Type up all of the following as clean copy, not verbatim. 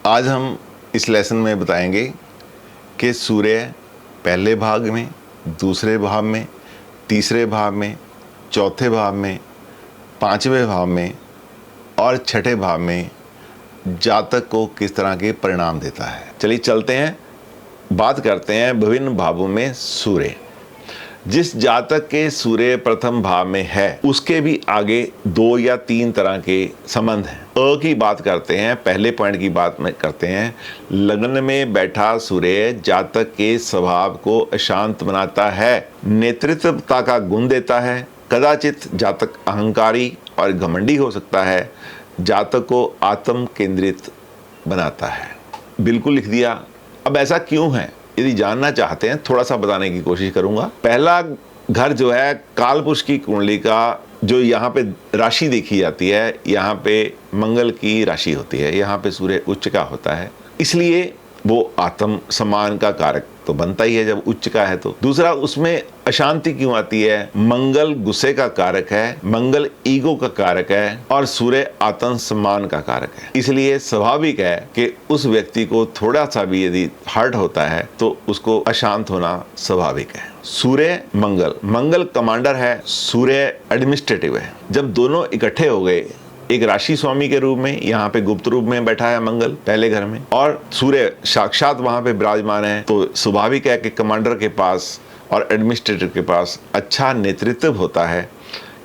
आज हम इस लेसन में बताएंगे कि सूर्य पहले भाव में, दूसरे भाव में, तीसरे भाव में, चौथे भाव में, पांचवें भाव में और छठे भाव में जातक को किस तरह के परिणाम देता है। चलिए चलते हैं, बात करते हैं विभिन्न भावों में सूर्य। जिस जातक के सूर्य प्रथम भाव में है उसके भी आगे 2 या 3 तरह के संबंध हैं। की बात करते हैं, पहले पॉइंट की बात में करते हैं। लग्न में बैठा सूर्य जातक के स्वभाव को अशांत बनाता है, नेतृत्वता का गुण देता है। कदाचित जातक अहंकारी और घमंडी हो सकता है, जातक को आत्म केंद्रित बनाता है। बिल्कुल लिख दिया। अब ऐसा क्यों है, यदि जानना चाहते हैं थोड़ा सा बताने की कोशिश करूंगा। पहला घर जो है कालपुरुष की कुंडली का, जो यहाँ पे राशि देखी जाती है, यहाँ पे मंगल की राशि होती है, यहाँ पे सूर्य उच्च का होता है, इसलिए वो आत्म सम्मान का कारक तो बनता ही है जब उच्च का है तो। दूसरा, उसमें अशांति क्यों आती है? मंगल गुस्से का कारक है, मंगल ईगो का कारक है और सूर्य आत्म सम्मान का कारक है। इसलिए स्वाभाविक है कि उस व्यक्ति को थोड़ा सा भी यदि हर्ट होता है तो उसको अशांत होना स्वाभाविक है। सूर्य मंगल कमांडर है, सूर्य एडमिनिस्ट्रेटिव है। जब दोनों इकट्ठे हो गए एक राशि स्वामी के रूप में, यहाँ पे गुप्त रूप में बैठा है मंगल पहले घर में और सूर्य साक्षात वहां पे विराजमान है, तो स्वाभाविक है कि कमांडर के पास और एडमिनिस्ट्रेटर के पास अच्छा नेतृत्व होता है।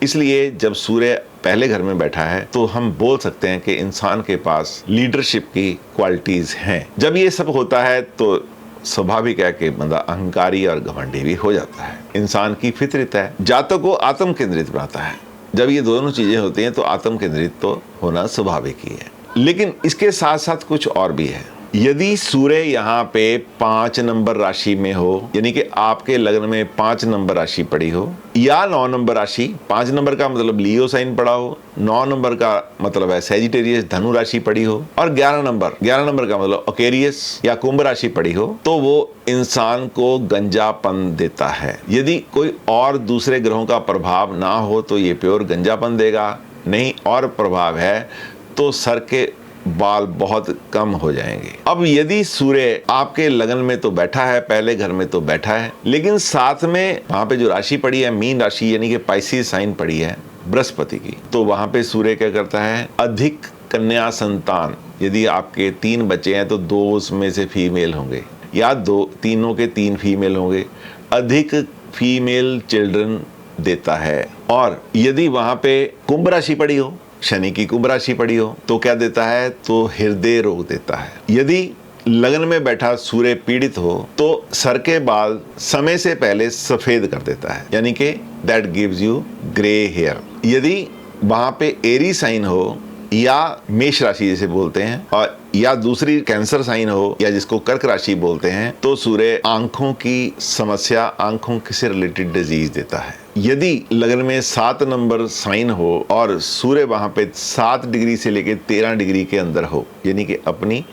इसलिए जब सूर्य पहले घर में बैठा है तो हम बोल सकते हैं कि इंसान के पास लीडरशिप की क्वालिटीज हैं। जब ये सब होता है तो स्वाभाविक है कि बंदा अहंकारी और घमंडी भी हो जाता है। इंसान की फितरत है। जातक को आत्म केंद्रित बनाता है। जब ये दोनों चीजें होती हैं तो आत्म केंद्रित तो होना स्वाभाविक ही है। लेकिन इसके साथ साथ कुछ और भी है। यदि सूर्य यहाँ पे 5 नंबर राशि में हो, यानी कि आपके लग्न में 5 नंबर राशि पड़ी हो, या 9 नंबर राशि, 5 नंबर का मतलब लियो साइन पड़ा हो, 9 नंबर का मतलब है सैजिटेरियस धनु राशि पड़ी हो और 11 नंबर का मतलब एक्वेरियस या कुंभ राशि पड़ी हो, तो वो इंसान को गंजापन देता है। यदि कोई और दूसरे ग्रहों का प्रभाव ना हो तो ये प्योर गंजापन देगा, नहीं और प्रभाव है तो सर के बाल बहुत कम हो जाएंगे। अब यदि सूर्य आपके लगन में तो बैठा है, पहले घर में तो बैठा है, लेकिन साथ में वहां पे जो राशि पड़ी है मीन राशि, यानी कि पाइसिस साइन पड़ी है बृहस्पति की, तो वहां पे सूर्य क्या करता है? अधिक कन्या संतान। यदि आपके 3 बच्चे हैं तो 2 उसमें से फीमेल होंगे या 2 तीनों के 3 फीमेल होंगे, अधिक फीमेल चिल्ड्रन देता है। और यदि वहां पे कुंभ राशि पड़ी हो, शनि की कुंभ राशि पड़ी हो, तो क्या देता है? तो हृदय रोग देता है। यदि लगन में बैठा सूर्य पीड़ित हो तो सर के बाल समय से पहले सफेद कर देता है, यानी कि that gives you grey hair. यदि वहां पे एरी साइन हो या मेष राशि जैसे बोलते हैं, और या दूसरी कैंसर साइन हो या जिसको कर्क राशि बोलते हैं, तो सूर्य आंखों की समस्या, आंखों से रिलेटेड डिजीज देता है। यदि लगन में 7 नंबर साइन हो और सूर्य वहां पे 7 डिग्री से लेकर 13 डिग्री के अंदर हो, यानी कि अपनी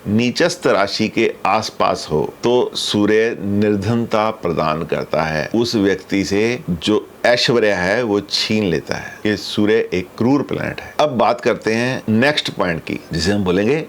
नीचस्थ राशि के आसपास हो, तो सूर्य निर्धनता प्रदान करता है। उस व्यक्ति से जो ऐश्वर्य है वो छीन लेता है। ये सूर्य एक क्रूर प्लैनेट है। अब बात करते हैं नेक्स्ट पॉइंट की, जिसे हम बोलेंगे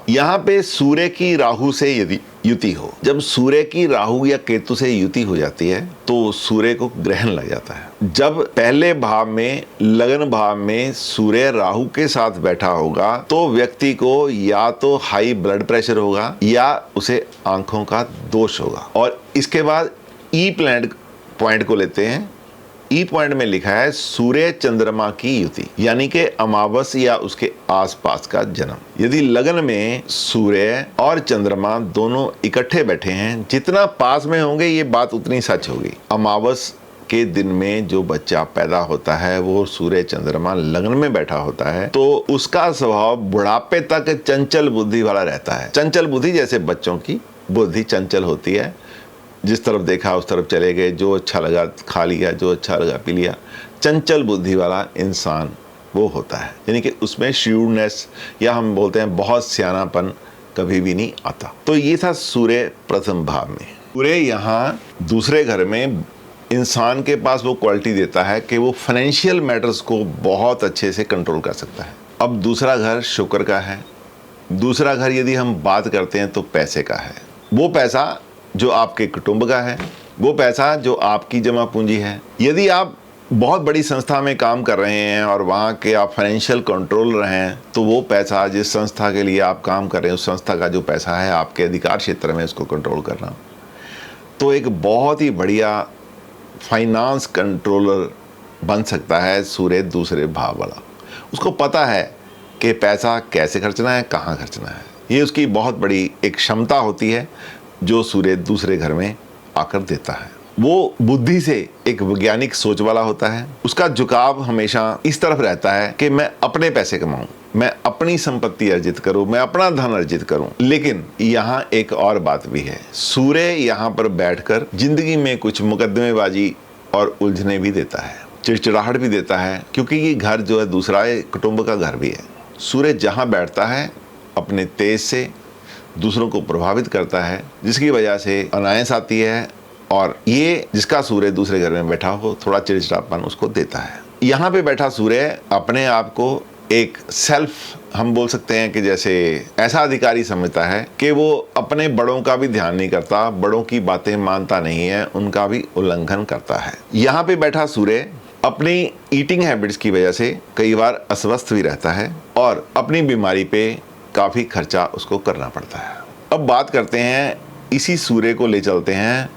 यहाँ पे सूर्य की राहु से यदि युति हो, जब सूर्य की राहु या केतु से युति हो जाती है तो सूर्य को ग्रहण लग जाता है। जब पहले भाव में, लगन भाव में सूर्य राहु के साथ बैठा होगा तो व्यक्ति को या तो हाई ब्लड प्रेशर होगा या उसे आंखों का दोष होगा। और इसके बाद ई प्लैनेट पॉइंट को लेते हैं। ई पॉइंट में लिखा है सूर्य चंद्रमा की युति, यानी कि अमावस या उसके आसपास का जन्म। यदि लगन में सूर्य और चंद्रमा दोनों इकट्ठे बैठे हैं, जितना पास में होंगे ये बात उतनी सच होगी। अमावस के दिन में जो बच्चा पैदा होता है वो सूर्य चंद्रमा लगन में बैठा होता है, तो उसका स्वभाव बुढ़ापे तक चंचल बुद्धि वाला रहता है। चंचल बुद्धि जैसे बच्चों की बुद्धि चंचल होती है, जिस तरफ देखा उस तरफ चले गए, जो अच्छा लगा खा लिया, जो अच्छा लगा पी लिया। चंचल बुद्धि वाला इंसान वो होता है, यानी कि उसमें श्यूडनेस या हम बोलते हैं बहुत सियानापन कभी भी नहीं आता। तो ये था सूर्य प्रथम भाव में। सूर्य यहाँ दूसरे घर में इंसान के पास वो क्वालिटी देता है कि वो फाइनेंशियल मैटर्स को बहुत अच्छे से कंट्रोल कर सकता है। अब दूसरा घर शुक्र का है, दूसरा घर यदि हम बात करते हैं तो पैसे का है। वो पैसा जो आपके कुटुंब का है, वो पैसा जो आपकी जमा पूंजी है। यदि आप बहुत बड़ी संस्था में काम कर रहे हैं और वहाँ के आप फाइनेंशियल कंट्रोलर हैं, तो वो पैसा जिस संस्था के लिए आप काम कर रहे हैं उस संस्था का जो पैसा है आपके अधिकार क्षेत्र में उसको कंट्रोल करना, तो एक बहुत ही बढ़िया फाइनेंस कंट्रोलर बन सकता है सूर्य दूसरे भाव वाला। उसको पता है कि पैसा कैसे खर्चना है, कहाँ खर्चना है। ये उसकी बहुत बड़ी एक क्षमता होती है जो सूर्य दूसरे घर में आकर देता है। वो बुद्धि से एक वैज्ञानिक सोच वाला होता है। उसका झुकाव हमेशा इस तरफ रहता है कि मैं अपने पैसे कमाऊं, मैं अपनी संपत्ति अर्जित करूं, मैं अपना धन अर्जित करूं। लेकिन यहाँ एक और बात भी है, सूर्य यहाँ पर बैठकर जिंदगी में कुछ मुकदमेबाजी और उलझने भी देता है, चिड़चिड़ाहट भी देता है, क्योंकि ये घर जो है दूसरा कुटुंब का घर भी है। सूर्य जहाँ बैठता है अपने तेज से दूसरों को प्रभावित करता है, जिसकी वजह से अनायास आती है, और ये जिसका सूर्य दूसरे घर में बैठा हो थोड़ा चिड़चिड़ापन उसको देता है। यहाँ पे बैठा सूर्य अपने आप को एक सेल्फ, हम बोल सकते हैं कि जैसे ऐसा अधिकारी समझता है कि वो अपने बड़ों का भी ध्यान नहीं करता, बड़ों की बातें मानता नहीं है, उनका भी उल्लंघन करता है। यहाँ पे बैठा सूर्य अपनी ईटिंग हैबिट्स की वजह से कई बार अस्वस्थ भी रहता है और अपनी बीमारी पे काफ़ी खर्चा उसको करना पड़ता है। अब बात करते हैं, इसी सूर्य को ले चलते हैं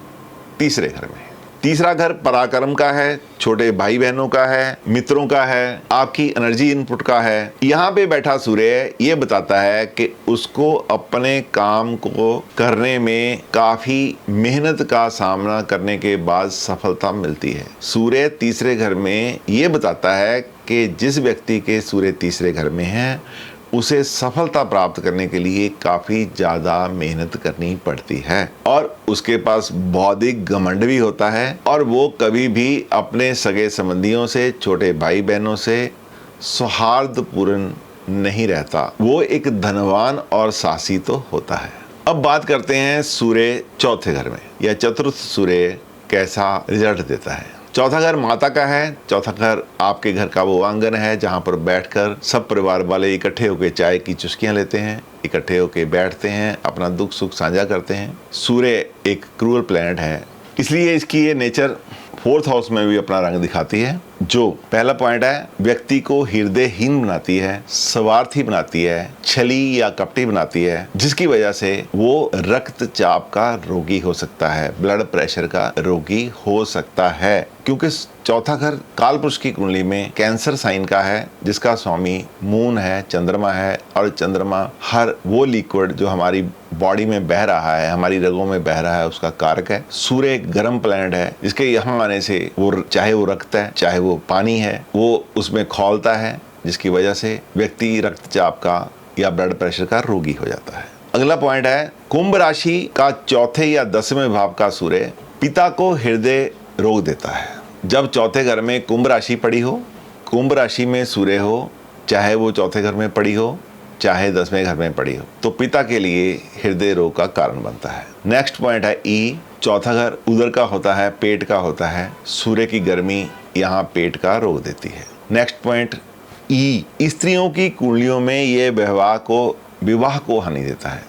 तीसरे घर में। तीसरा घर पराक्रम का है, छोटे भाई बहनों का है, मित्रों का है, आपकी एनर्जी इनपुट का है। यहाँ पे बैठा सूर्य ये बताता है कि उसको अपने काम को करने में काफ़ी मेहनत का सामना करने के बाद सफलता मिलती है। सूर्य तीसरे घर में ये बताता है कि जिस व्यक्ति के सूर्य तीसरे घर में है उसे सफलता प्राप्त करने के लिए काफ़ी ज़्यादा मेहनत करनी पड़ती है और उसके पास बौद्धिक घमंड भी होता है और वो कभी भी अपने सगे संबंधियों से, छोटे भाई बहनों से सौहार्दपूर्ण नहीं रहता। वो एक धनवान और साहसी तो होता है। अब बात करते हैं सूर्य चौथे घर में या चतुर्थ सूर्य कैसा रिजल्ट देता है। चौथा घर माता का है। चौथा घर आपके घर का वो आंगन है जहाँ पर बैठकर सब परिवार वाले इकट्ठे होकर चाय की चुस्कियाँ लेते हैं, इकट्ठे होकर बैठते हैं, अपना दुख सुख साझा करते हैं। सूर्य एक क्रूअल प्लैनेट है, इसलिए इसकी ये नेचर फोर्थ हाउस में भी अपना रंग दिखाती है। जो पहला पॉइंट है, व्यक्ति को हृदयहीन बनाती है, स्वार्थी बनाती है, छली या कपटी बनाती है, जिसकी वजह से वो रक्तचाप का रोगी हो सकता है, ब्लड प्रेशर का रोगी हो सकता है। क्योंकि चौथा घर कालपुरुष की कुंडली में कैंसर साइन का है, जिसका स्वामी मून है, चंद्रमा है, और चंद्रमा हर वो लिक्विड जो हमारी बॉडी में बह रहा है, हमारी रगों में बह रहा है, उसका कारक है। सूर्य एक गर्म प्लैनेट है, जिसके यहाँ आने से वो चाहे वो रक्त है चाहे वो पानी है, वो उसमें खौलता है, जिसकी वजह से व्यक्ति रक्तचाप का या ब्लड प्रेशर का रोगी हो जाता है। अगला पॉइंट है, कुंभ राशि का चौथे या 10वें भाव का सूर्य पिता को हृदय रोग देता है। जब चौथे घर में कुंभ राशि पड़ी हो, कुंभ राशि में सूर्य हो, चाहे वो चौथे घर में पड़ी हो चाहे 10वें घर में पड़ी हो, तो पिता के लिए हृदय रोग का कारण बनता है। नेक्स्ट पॉइंट है ई। चौथा घर उदर का होता है, पेट का होता है। सूर्य की गर्मी यहाँ पेट का रोग देती है। नेक्स्ट पॉइंट ई। स्त्रियों की कुंडलियों में ये विवाह को हानि देता है।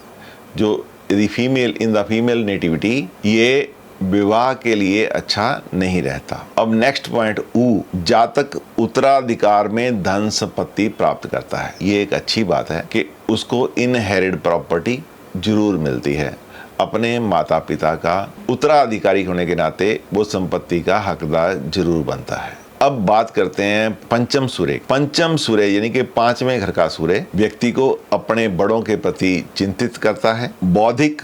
जो यदि female in the female nativity, ये विवाह के लिए अच्छा नहीं रहता। अब नेक्स्ट पॉइंट ऊ। जातक उत्तराधिकार में धन संपत्ति प्राप्त करता है। ये एक अच्छी बात है कि उसको इनहेरिड प्रॉपर्टी जरूर मिलती है। अपने माता पिता का उत्तराधिकारी होने के नाते वो संपत्ति का हकदार जरूर बनता है। अब बात करते हैं पंचम सूर्य। पंचम सूर्य यानी कि 5वें घर का सूर्य व्यक्ति को अपने बड़ों के प्रति चिंतित करता है, बौद्धिक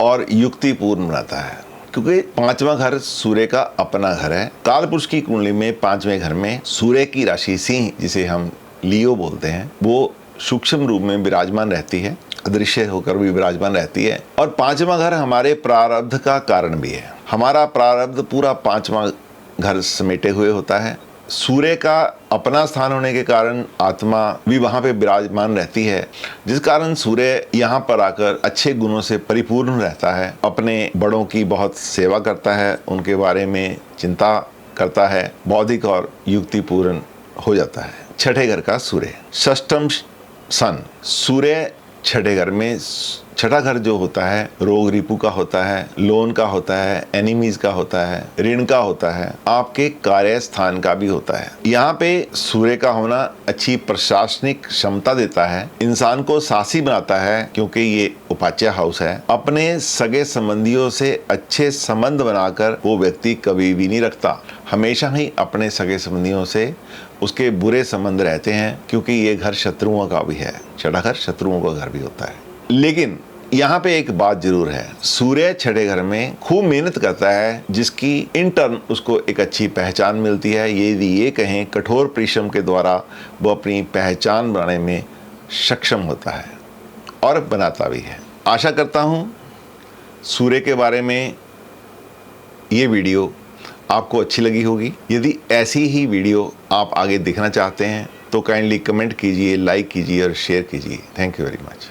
और युक्तिपूर्ण बनाता है, क्योंकि 5वां घर सूर्य का अपना घर है। कालपुरुष की कुंडली में 5वें घर में सूर्य की राशि सिंह, जिसे हम लियो बोलते हैं, वो सूक्ष्म रूप में विराजमान रहती है, अदृश्य होकर भी विराजमान रहती है। और 5वां घर हमारे प्रारब्ध का कारण भी है। हमारा प्रारब्ध पूरा 5वां घर समेटे हुए होता है। सूर्य का अपना स्थान होने के कारण आत्मा भी वहाँ पे विराजमान रहती है, जिस कारण सूर्य यहाँ पर आकर अच्छे गुणों से परिपूर्ण रहता है। अपने बड़ों की बहुत सेवा करता है, उनके बारे में चिंता करता है, बौद्धिक और युक्तिपूर्ण हो जाता है। छठे घर का सूर्य षष्ठम सन। सूर्य छठे घर में, छठा घर जो होता है रोग रिपू का होता है, लोन का होता है, एनिमीज का होता है, ऋण का होता है, आपके कार्य स्थान का भी होता है। यहाँ पे सूर्य का होना अच्छी प्रशासनिक क्षमता देता है, इंसान को साहसी बनाता है क्योंकि ये उपाच्य हाउस है। अपने सगे संबंधियों से अच्छे संबंध बनाकर वो व्यक्ति कभी भी नहीं रखता, हमेशा ही अपने सगे संबंधियों से उसके बुरे संबंध रहते हैं, क्योंकि ये घर शत्रुओं का भी है। छठा घर शत्रुओं का घर भी होता है। लेकिन यहाँ पे एक बात जरूर है, सूर्य छठे घर में खूब मेहनत करता है, जिसकी इन टर्न उसको एक अच्छी पहचान मिलती है। यदि ये कहें कठोर परिश्रम के द्वारा वो अपनी पहचान बनाने में सक्षम होता है और बनाता भी है। आशा करता हूँ सूर्य के बारे में ये वीडियो आपको अच्छी लगी होगी। यदि ऐसी ही वीडियो आप आगे देखना चाहते हैं तो काइंडली कमेंट कीजिए, लाइक कीजिए और शेयर कीजिए। Thank you very much.